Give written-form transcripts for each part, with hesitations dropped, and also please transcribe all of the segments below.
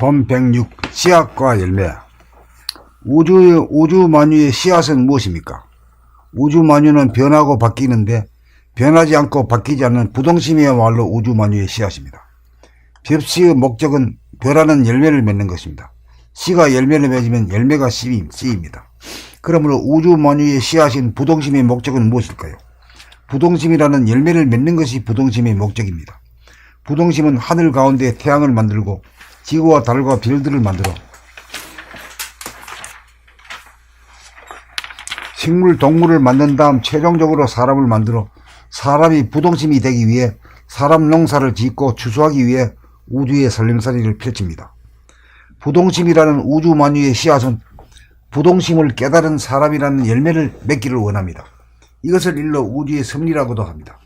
봄 106 씨앗과 열매. 우주 만유의 씨앗은 무엇입니까? 우주 만유는 변하고 바뀌는데 변하지 않고 바뀌지 않는 부동심이야말로 우주 만유의 씨앗입니다. 벽씨의 목적은 벼라는 열매를 맺는 것입니다. 씨가 열매를 맺으면 열매가 씨입니다. 그러므로 우주 만유의 씨앗인 부동심의 목적은 무엇일까요? 부동심이라는 열매를 맺는 것이 부동심의 목적입니다. 부동심은 하늘 가운데 태양을 만들고 지구와 달과 별들을 만들어 식물, 동물을 만든 다음 최종적으로 사람을 만들어 사람이 부동심이 되기 위해 사람 농사를 짓고 추수하기 위해 우주의 살림살이를 펼칩니다. 부동심이라는 우주 만유의 씨앗은 부동심을 깨달은 사람이라는 열매를 맺기를 원합니다. 이것을 일러 우주의 섭리라고도 합니다.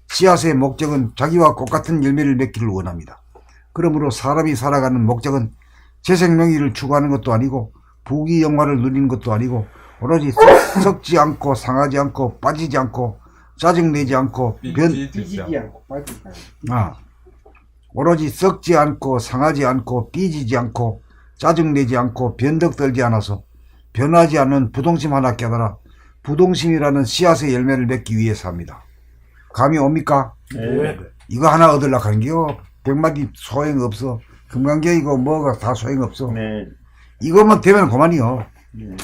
씨앗의 목적은 자기와 똑같은 열매를 맺기를 원합니다. 그러므로 사람이 살아가는 목적은 재생명의를 추구하는 것도 아니고 부귀영화를 누리는 것도 아니고 오로지 썩지 않고 상하지 않고 빠지지 않고 짜증내지 않고 삐지지 않고 빠지지 않고 오로지 썩지 않고 상하지 않고 삐지지 않고 짜증내지 않고 변덕떨지 않아서 변하지 않는 부동심 하나 깨달아 부동심이라는 씨앗의 열매를 맺기 위해서 합니다. 감이 옵니까? 네. 이거 하나 얻으려고 하는 게요 100마디 소용없어. 금강경이고 뭐가 다 소용없어. 네. 이것만 되면 그만이요. 네.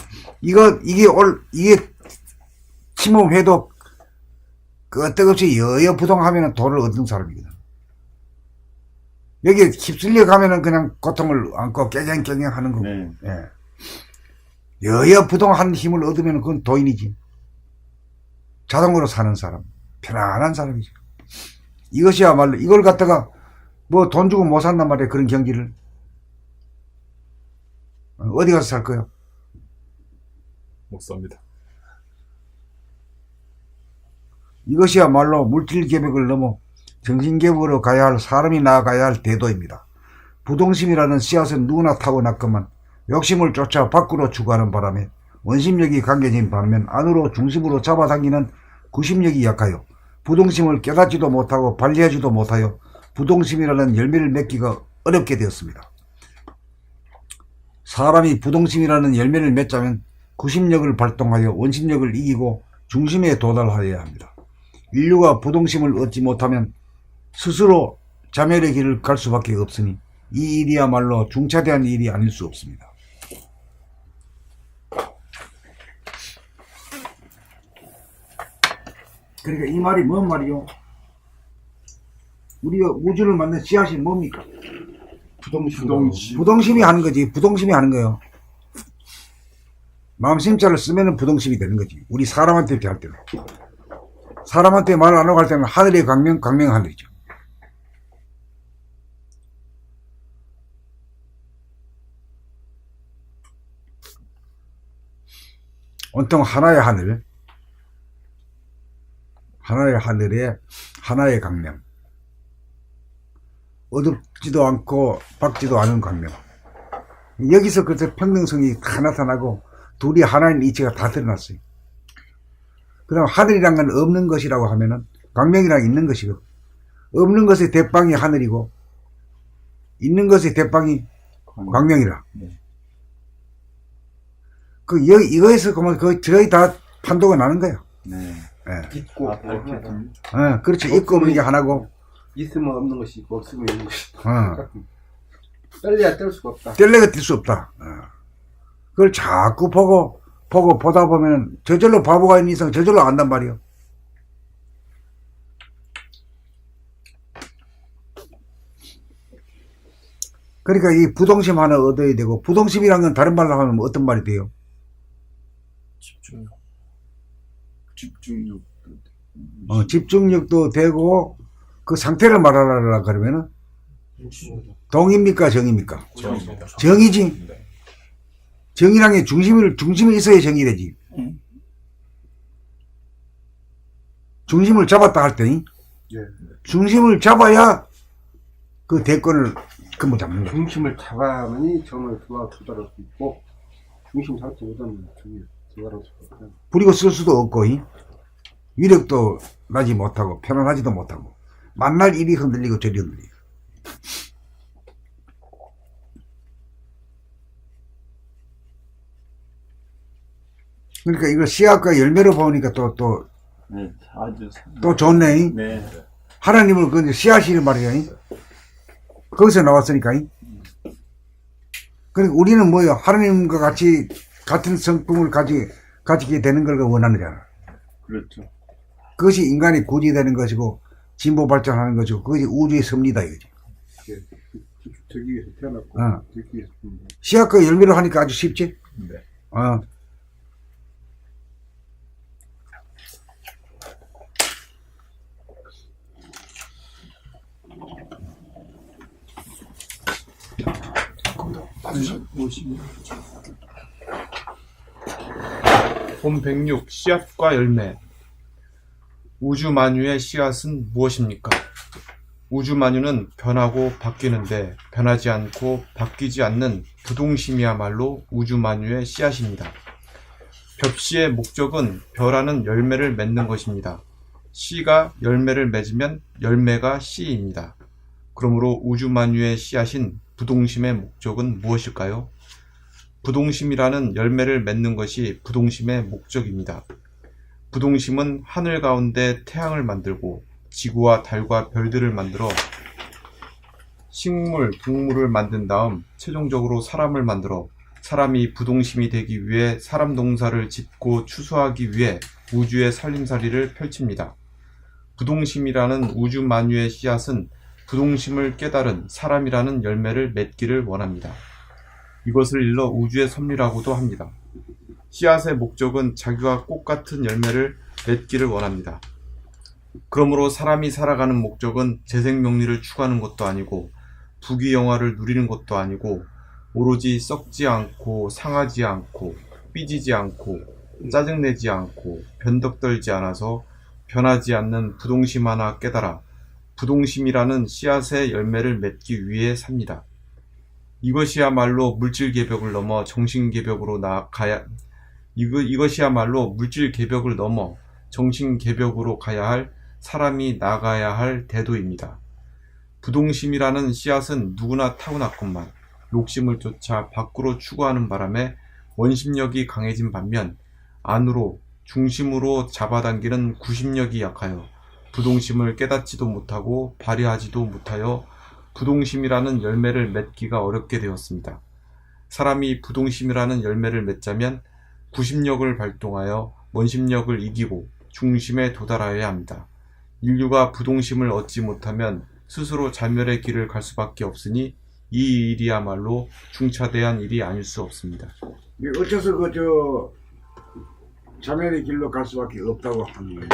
이게 침묵해도 끄떡없이 여여부동하면 돈을 얻는 사람이거든. 여기 휩쓸려 가면은 그냥 고통을 안고 깨갱깨갱 하는 거고. 네. 예. 여여부동한 힘을 얻으면 그건 도인이지. 자동으로 사는 사람. 편안한 사람이지. 이것이야말로 이걸 갖다가 뭐 돈 주고 못 산단 말이야. 그런 경기를. 어디 가서 살 거요? 못 삽니다. 이것이야말로 물질계백을 넘어 정신계백으로 가야 할 사람이 나아가야 할 대도입니다. 부동심이라는 씨앗은 누구나 타고났건만 욕심을 쫓아 밖으로 추구하는 바람에 원심력이 강해진 반면 안으로 중심으로 잡아당기는 구심력이 약하여 부동심을 깨닫지도 못하고 관리하지도 못하여 부동심이라는 열매를 맺기가 어렵게 되었습니다. 사람이 부동심이라는 열매를 맺자면 구심력을 발동하여 원심력을 이기고 중심에 도달하여야 합니다. 인류가 부동심을 얻지 못하면 스스로 자멸의 길을 갈 수밖에 없으니 이 일이야말로 중차대한 일이 아닐 수 없습니다. 그러니까 이 말이 뭔 말이요? 우리가 우주를 만든 씨앗이 뭡니까? 부동심이 하는 거지. 부동심이 하는 거예요. 마음심자를 쓰면은 부동심이 되는 거지. 우리 사람한테 대할 때는. 사람한테 말 안 하고 할 때는 하늘의 강명, 강명 하늘이죠. 온통 하나의 하늘. 하나의 하늘에 하나의 강명. 어둡지도 않고 밝지도 않은 강명. 여기서 그래서 평등성이 다 나타나고 둘이 하나인 이치가 다 드러났어요. 그럼 하늘이란 건 없는 것이라고 하면은 강명이란 있는 것이고 없는 것의 대빵이 하늘이고 있는 것의 대빵이 광명이라. 이거에서 그만 저희 다 판도가 나는 거야. 네. 예. 있고 그렇죠. 있고 없는 게 하나고. 있으면 없는 것이 있고 없으면 있는 것이 뗄래야 뗄 수가 없다. 뗄래가 뗄 수 없다. 그걸 자꾸 보다 보면 저절로 바보가 있는 이상 저절로 안단 말이요. 그러니까 이 부동심 하나 얻어야 되고 부동심이란 건 다른 말로 하면 어떤 말이 돼요? 집중력도 되고 그 상태를 말하라 그러면은 동입니까 정입니까? 정입니다. 정이지. 네. 정이란 게 중심이 있어야 정이 되지. 중심을 잡았다 할 때니 중심을 잡아야 그 대권을 근본 잡는 거야. 중심을 잡아야만이 정을 도달할 수 있고 중심 잡지 못하면 정이 도달할 수 없다. 부리고 쓸 수도 없고 위력도 나지 못하고 편안하지도 못하고 만날 일이 흔들리고 저리 흔들리고 그러니까 이거 씨앗과 열매로 보니까 또 네, 아주 좋네. 네. 하나님을 그 씨앗이란 말이야. 거기서 나왔으니까. 그러니까 우리는 뭐요? 하나님과 같은 성품을 가지게 되는 걸 원하느냐. 그렇죠. 그것이 인간이 구제되는 것이고 진보 발전하는 것이고 그것이 우주의 섭리다 이거지. 되기 위해서 태어났고 어. 되기 위해서 씨앗과 열매로 하니까 아주 쉽지. 네. 어. 본 106 씨앗과 열매. 우주 만유의 씨앗은 무엇입니까? 우주 만유는 변하고 바뀌는데 변하지 않고 바뀌지 않는 부동심이야말로 우주 만유의 씨앗입니다. 벽씨의 목적은 벼라는 열매를 맺는 것입니다. 씨가 열매를 맺으면 열매가 씨입니다. 그러므로 우주 만유의 씨앗인 부동심의 목적은 무엇일까요? 부동심이라는 열매를 맺는 것이 부동심의 목적입니다. 부동심은 하늘 가운데 태양을 만들고 지구와 달과 별들을 만들어 식물, 동물을 만든 다음 최종적으로 사람을 만들어 사람이 부동심이 되기 위해 사람 농사를 짓고 추수하기 위해 우주의 살림살이를 펼칩니다. 부동심이라는 우주 만유의 씨앗은 부동심을 깨달은 사람이라는 열매를 맺기를 원합니다. 이것을 일러 우주의 섭리라고도 합니다. 씨앗의 목적은 자기와 꽃 같은 열매를 맺기를 원합니다. 그러므로 사람이 살아가는 목적은 재생명리를 추구하는 것도 아니고 부귀영화를 누리는 것도 아니고 오로지 썩지 않고 상하지 않고 삐지지 않고 짜증내지 않고 변덕떨지 않아서 변하지 않는 부동심 하나 깨달아 부동심이라는 씨앗의 열매를 맺기 위해 삽니다. 이것이야말로 물질 개벽을 넘어 정신 개벽으로 나아가야 이것이야말로 물질 개벽을 넘어 정신 개벽으로 가야 할 사람이 나가야 할 대도입니다. 부동심이라는 씨앗은 누구나 타고났건만 욕심을 쫓아 밖으로 추구하는 바람에 원심력이 강해진 반면 안으로 중심으로 잡아당기는 구심력이 약하여 부동심을 깨닫지도 못하고 발휘하지도 못하여 부동심이라는 열매를 맺기가 어렵게 되었습니다. 사람이 부동심이라는 열매를 맺자면 구심력을 발동하여 원심력을 이기고 중심에 도달하여야 합니다. 인류가 부동심을 얻지 못하면 스스로 자멸의 길을 갈 수밖에 없으니 이 일이야말로 중차대한 일이 아닐 수 없습니다. 어째서 자멸의 길로 갈 수밖에 없다고 하는 거예요?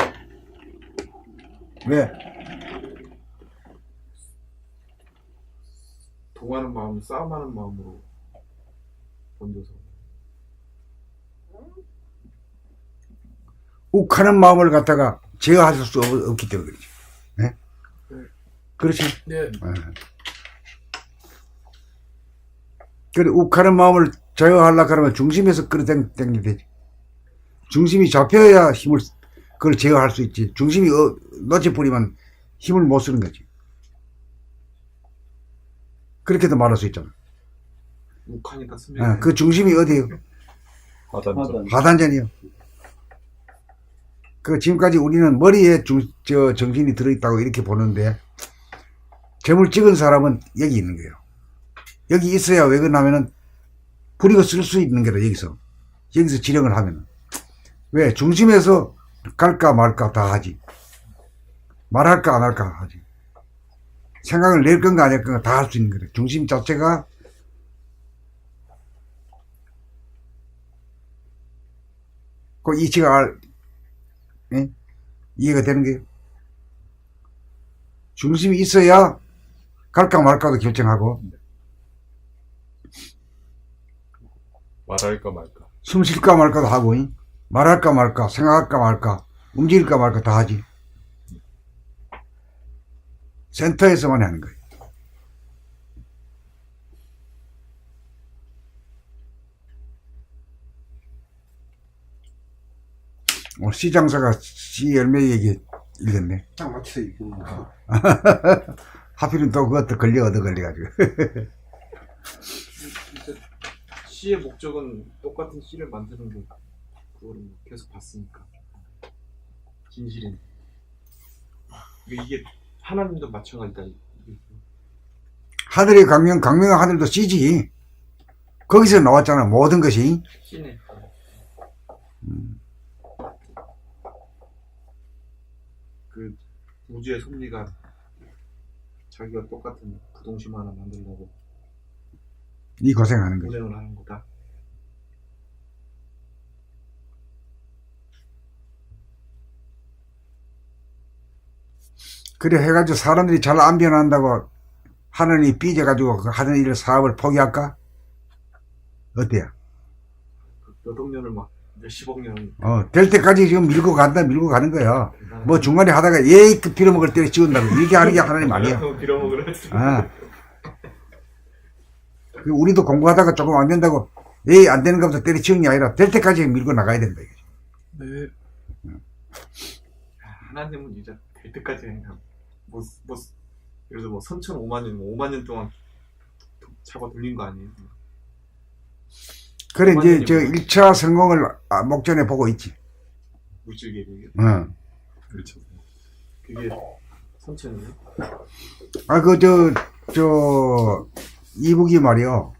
왜? 동하는 마음, 싸움하는 마음으로 던져서. 욱하는 마음을 갖다가 제어할 수 없기 때문에 그렇지. 네? 그렇지. 네. 그래, 욱하는 마음을 제어하려고 하면 중심에서 끌어당기면 되지. 중심이 잡혀야 그걸 제어할 수 있지. 중심이 놓쳐버리면 힘을 못 쓰는 거지. 그렇게도 말할 수 있잖아. 욱하니까 쓰면. 그 중심이 어디에요? 하단점. 하단전이요. 그 지금까지 우리는 머리에 정신이 들어있다고 이렇게 보는데 점을 찍은 사람은 여기 있는 거예요. 여기 있어야 왜 그러냐면은 부리고 쓸 수 있는 거라 여기서 지령을 하면은 왜 중심에서 갈까 말까 다 하지. 말할까 안 할까 하지. 생각을 낼 건가 안 낼 건가 다 할 수 있는 거래. 중심 자체가 그 이치가 예? 이해가 되는 게요. 중심이 있어야 갈까 말까도 결정하고 말할까 말까. 숨 쉴까 말까도 하고 말할까 말까 생각할까 말까 움직일까 말까 다 하지. 센터에서만 하는 거예요. 오늘 시장사가 씨 열매 얘기 읽었네. 딱 맞춰서 읽는 거. 하필은 또 그것도 얻어걸려가지고. 씨의 목적은 똑같은 씨를 만드는 게 그거를 뭐 계속 봤으니까 진실인. 이게 하나님도 마찬가지다. 하늘의 강명한 하늘도 씨지. 거기서 나왔잖아, 모든 것이. 씨네. 그 우주의 섭리가 자기가 똑같은 부동심 하나 만들려고 이 고생하는 거지. 고생을 하는 거다. 그래 해가지고 사람들이 잘 안 변한다고 하느니 삐져가지고 그 하는 일 사업을 포기할까? 어때요? 몇억 년을 막 몇십억 년을 될 때까지 지금 밀고 가는 거야. 뭐 중간에 하다가 예이 그 빌어먹을 때를 지운다고 이렇게 하는 게 하나님 아니야. 빌어먹으라. 아. 우리도 공부하다가 조금 안 된다고 에이 안 되는 것부터 때려치우는 게 아니라 될 때까지 밀고 나가야 된다 이거지. 네. 하나님은 이제 될 때까지 그냥 뭐 예를 들어 뭐 선천 5만 년, 5만 년 동안 잡아 돌린 거 아니에요? 그래 이제 저 1차 성공을 목전에 보고 있지. 물질계획이. 그렇죠. 그게 선천이에요? 이북이 말이요.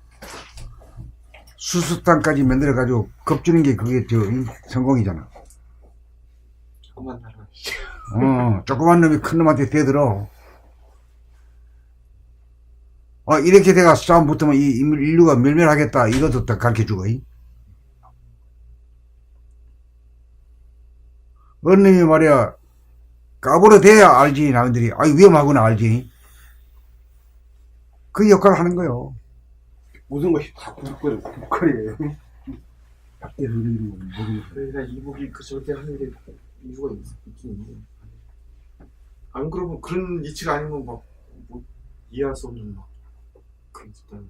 수수탄까지 만들어가지고 겁주는 게 그게 성공이잖아. 조그만 나라. 조그만 놈이 큰 놈한테 대들어. 이렇게 돼가 싸움 붙으면 이 인류가 멸멸하겠다. 이것도 딱 가르쳐 주고. 어느 놈이 말이야. 까불어 대야 알지, 나들이. 위험하구나 알지. 그 역할을 하는 거요. 모든 것이 다 굴거리예요. 밖에서 이러는 건 모든 것. 그러니까 이북이 그 절대 하는 게 이유가 있긴 있네. 안 그러면 그런 이치가 아니면 막 뭐 이해할 수 없는 막 그런 집단.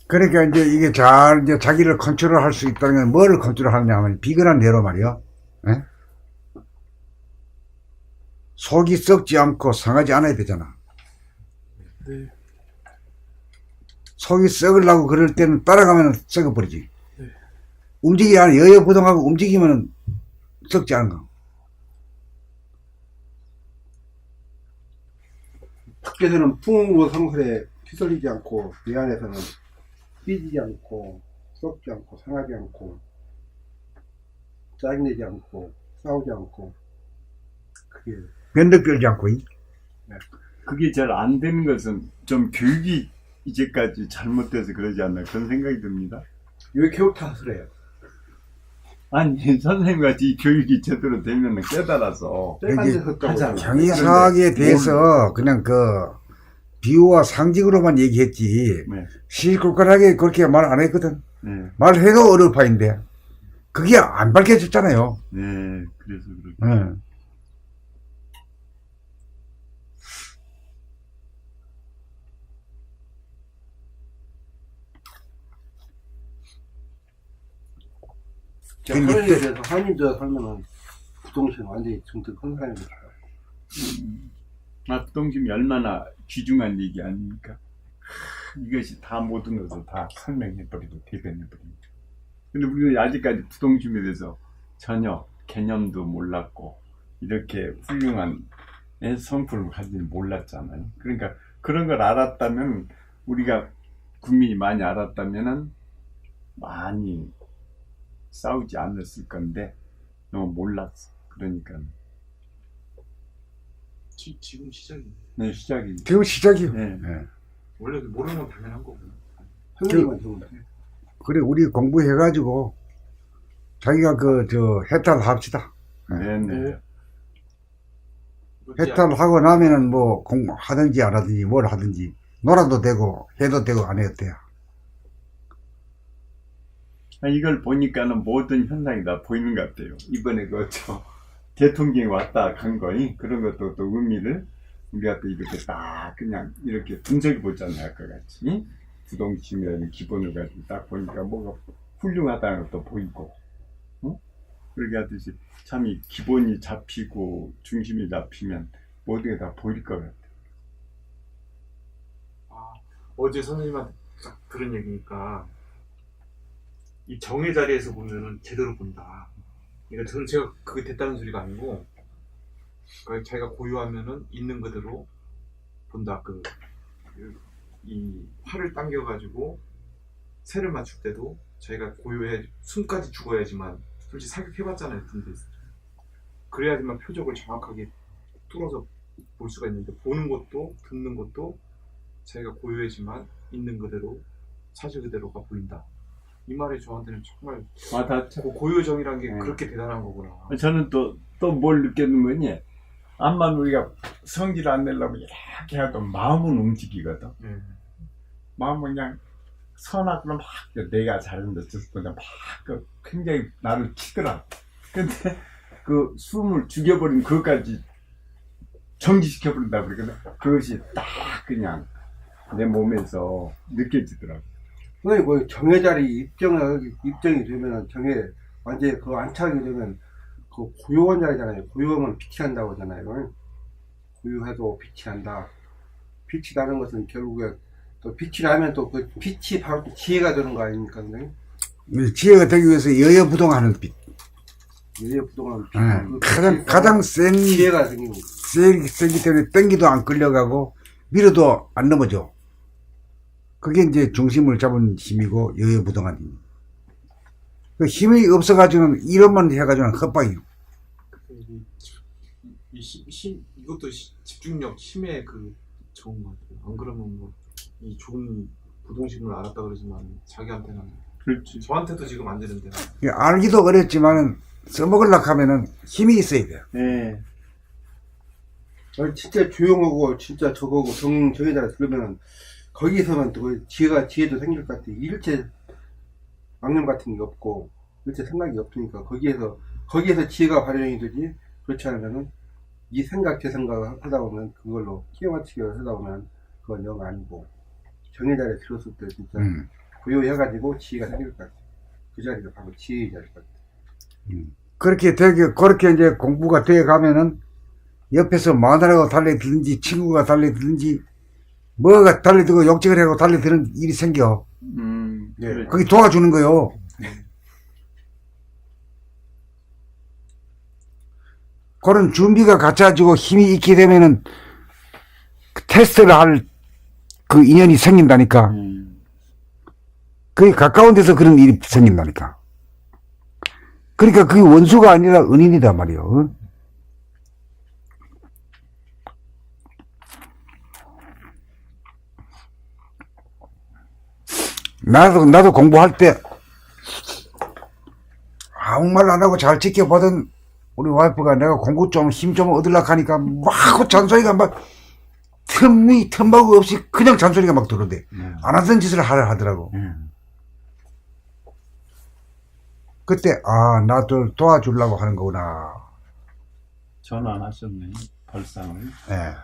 그러니까 이제 이게 잘 이제 자기를 컨트롤 할 수 있다는 건 뭐를 컨트롤 하느냐 하면 비근한 대로 말이요. 예? 속이 썩지 않고 상하지 않아야 되잖아. 네. 속이 썩으려고 그럴 때는 따라가면 썩어버리지. 네. 움직이지 않아. 여여부동하고 움직이면 썩지 않은 거. 밖에서는 풍으로 상설에 휘둘리지 않고 내 안에서는 삐지지 않고 썩지 않고 상하지 않고 짜증내지 않고 싸우지 않고 그게 변덕 떨지 않고. 그게 잘 안 되는 것은 좀 교육이 이제까지 잘못돼서 그러지 않나 그런 생각이 듭니다. 왜 교육 탓을 해요? 아니 선생님같이 이 교육이 제대로 되면 깨달아서 이게 하잖아. 정의사학에 대해서 그냥 비유와 상징으로만 얘기했지. 네. 시끌끌하게 그렇게 말 안 했거든. 네, 말해도 어려파인데 그게 안 밝혀졌잖아요. 네, 그래서 그렇게. 하나님에 대해서 하나님도 살면은 부동신 완전히 정득한 사람이죠. 부동심이 얼마나 귀중한 얘기 아닙니까? 이것이 다 모든 것을 다 설명해버리고 대변해버리고. 근데 우리는 아직까지 부동심에 대해서 전혀 개념도 몰랐고 이렇게 훌륭한 성품을 가지는 몰랐잖아요. 그러니까 그런 걸 알았다면 우리가 국민이 많이 알았다면은 많이 싸우지 않았을 건데 너무 몰랐어. 그러니까 지금 시작이네. 네, 시작이. 지금 시작이요. 네. 원래 모르는 건 당연한 거고. 하나님만 좋은데. 그래 우리 공부해가지고 자기가 해탈합시다. 네, 네. 해탈하고 나면은 뭐 공부하든지 안 하든지 뭘 하든지 놀아도 되고 해도 되고 안 해도 돼요. 이걸 보니까는 모든 현상이 다 보이는 것 같아요. 이번에 대통령이 왔다 간 거니 그런 것도 또 의미를 우리가 또 이렇게 딱 그냥 이렇게 분석해 보잖아요. 아까 같이. 부동심이라는 기본을 가지고 딱 보니까 뭐가 훌륭하다는 것도 보이고, 응? 그렇게 하듯이 참 이 기본이 잡히고 중심이 잡히면 모든 게 다 보일 것 같아요. 어제 선생님한테 딱 들은 얘기니까 이 정의 자리에서 보면은 제대로 본다. 그러니까 저는 제가 그게 됐다는 소리가 아니고, 그러니까 자기가 고요하면은 있는 그대로 본다. 이 활을 당겨가지고 새를 맞출 때도 자기가 고요해, 숨까지 죽어야지만, 솔직히 사격해봤잖아요, 군대에서. 그래야지만 표적을 정확하게 뚫어서 볼 수가 있는데, 보는 것도 듣는 것도 자기가 고요해지만 있는 그대로 사실 그대로가 보인다. 이 말이 저한테는 정말 와닿죠. 고요정이란 게 네. 그렇게 대단한 거구나. 저는 또 뭘 느꼈느냐, 암만 우리가 성질 안 내려고 이렇게 해도 마음은 움직이거든. 마음은 그냥 선악으로 막 내가 잘한다 저랬다 막 굉장히 나를 치더라. 근데 그 숨을 죽여버린 그것까지 정지시켜버린다 그러거든. 그것이 딱 그냥 내 몸에서 느껴지더라고. 선생님, 그 정의 자리 입정이 되면 정의 완전히 그 안착이 되면 그 고요한 자리잖아요. 고요하면 빛이 난다고 하잖아요. 고요해도 빛이 난다. 빛이 나는 것은 결국에 또 빛이 나면 또 그 빛이 바로 또 지혜가 되는 거 아닙니까, 선생님? 지혜가 되기 위해서 여여부동하는 빛. 예부동한 빛. 가장 센 지혜가 생기는 거죠. 세기 때문에 땡기도 안 끌려가고 밀어도 안 넘어져. 그게 이제 중심을 잡은 힘이고 여여부동한 힘. 그 힘이 없어가지고는 이런만 해가지고는 헛방이요. 이것도 집중력, 힘의 좋은 것 같아요. 안 그러면 뭐 이 좋은 부동심을 알았다 그러지만 자기한테는, 그렇지. 저한테도 지금 안 되는데. 알기도 어렵지만은 써먹으려고 하면은 힘이 있어야 돼요. 네. 아니, 진짜 조용하고 진짜 저거고 정의 자리 들으면은 거기서는 또 그 지혜도 생길 것 같아. 일체 망념 같은 게 없고 일체 생각이 없으니까 거기에서 지혜가 발현이 되지. 그렇지 않으면은 이 생각 제 생각을 하다 보면 그걸로 끼워 맞추기 하다 보면 그건 영 아니고 정의 자리에 들었을 때 진짜 고요해가지고 지혜가 생길 것 같아. 그 자리가 바로 지혜의 자리일 것 같아. 그렇게 이제 공부가 되어 가면은 옆에서 마누라가 달려들든지 친구가 달려들든지 뭐가 달려들고 욕쟁이를 하고 달려드는 일이 생겨. 네. 그게 도와주는 거요. 그런 준비가 갖춰지고 힘이 있게 되면은 그 테스트를 할 그 인연이 생긴다니까. 그게 가까운 데서 그런 일이 생긴다니까. 그러니까 그게 원수가 아니라 은인이다 말이요. 나도 공부할 때 아무 말 안 하고 잘 지켜보던 우리 와이프가 내가 공부 좀 힘 좀 얻으려고 하니까 막 잔소리가 막 틈바구 없이 그냥 잔소리가 막 들어오대. 안 하던 짓을 하더라고. 그때 나도 도와주려고 하는 거구나. 전환하셨네, 벌상을. 예.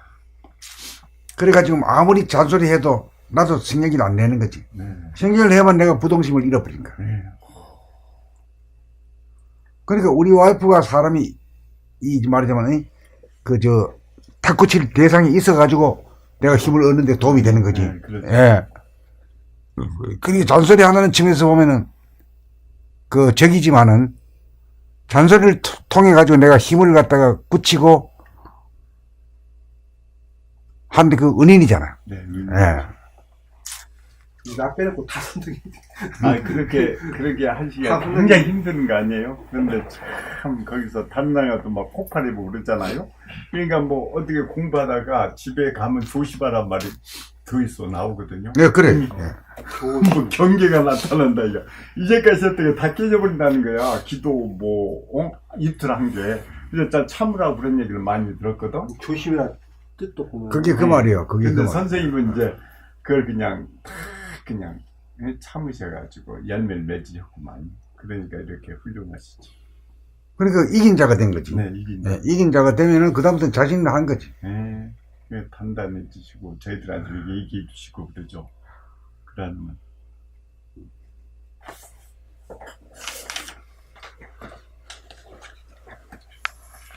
그래가지고 아무리 잔소리 해도 나도 생각이 안 내는 거지. 생각을 해만 내가 부동심을 잃어버린 거야. 그러니까 우리 와이프가 사람이 이 말이자면 탁구 칠 대상이 있어가지고 내가 힘을 얻는데 도움이 되는 거지. 그렇죠. 예. 그리고 잔소리 하나는 측면에서 보면은 적이지만은 잔소리를 통해 가지고 내가 힘을 갖다가 굳히고 한데 그 은인이잖아. 네, 예. 나 빼놓고 다 선생님. 그렇게 하시기가 굉장히 힘든 거 아니에요? 그런데 참, 거기서 다른 나라도 막 폭발해보고 그러잖아요? 그러니까 뭐, 어떻게 공부하다가 집에 가면 조심하란 말이 더 있어 나오거든요? 네, 그래. 뭐 경계가 나타난다, 이거. 이제까지 했던 게 다 깨져버린다는 거야. 기도, 이틀 한 게. 그래서 참으라고 그런 얘기를 많이 들었거든? 조심이라 뜻도 보면. 그게 그 말이에요. 그게 그 근데 말. 선생님은 이제, 그걸 그냥 참으셔가지고 열매를 맺으셨구만. 그러니까 이렇게 훌륭하시죠. 그러니까 이긴 자가 된 거지. 네, 이긴 예, 이긴 자가 되면은 그다음부터 자신을 한 거지. 네, 단단해지시고 저희들한테 이렇게 얘기해 주시고 그러죠. 그러는 건.